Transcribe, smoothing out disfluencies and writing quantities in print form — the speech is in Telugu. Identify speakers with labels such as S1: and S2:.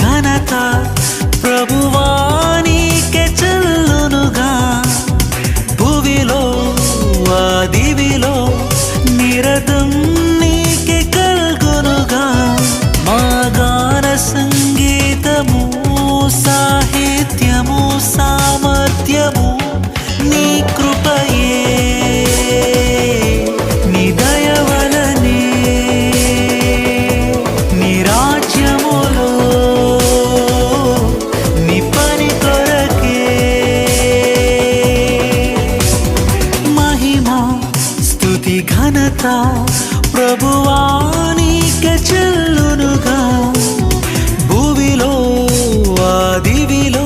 S1: ఘనత ప్రభువా నీకే చెల్లునుగా. భువిలో దివిలో నిరతం నీకే కల్గునుగా. మా గాన సంగీతము సాహిత్యము సామర్థ్యము నీ కృపయే. నీ దయ వలనే నీ రాజ్యములో నీ పని కొరకే మహిమ స్తుతి ఘనత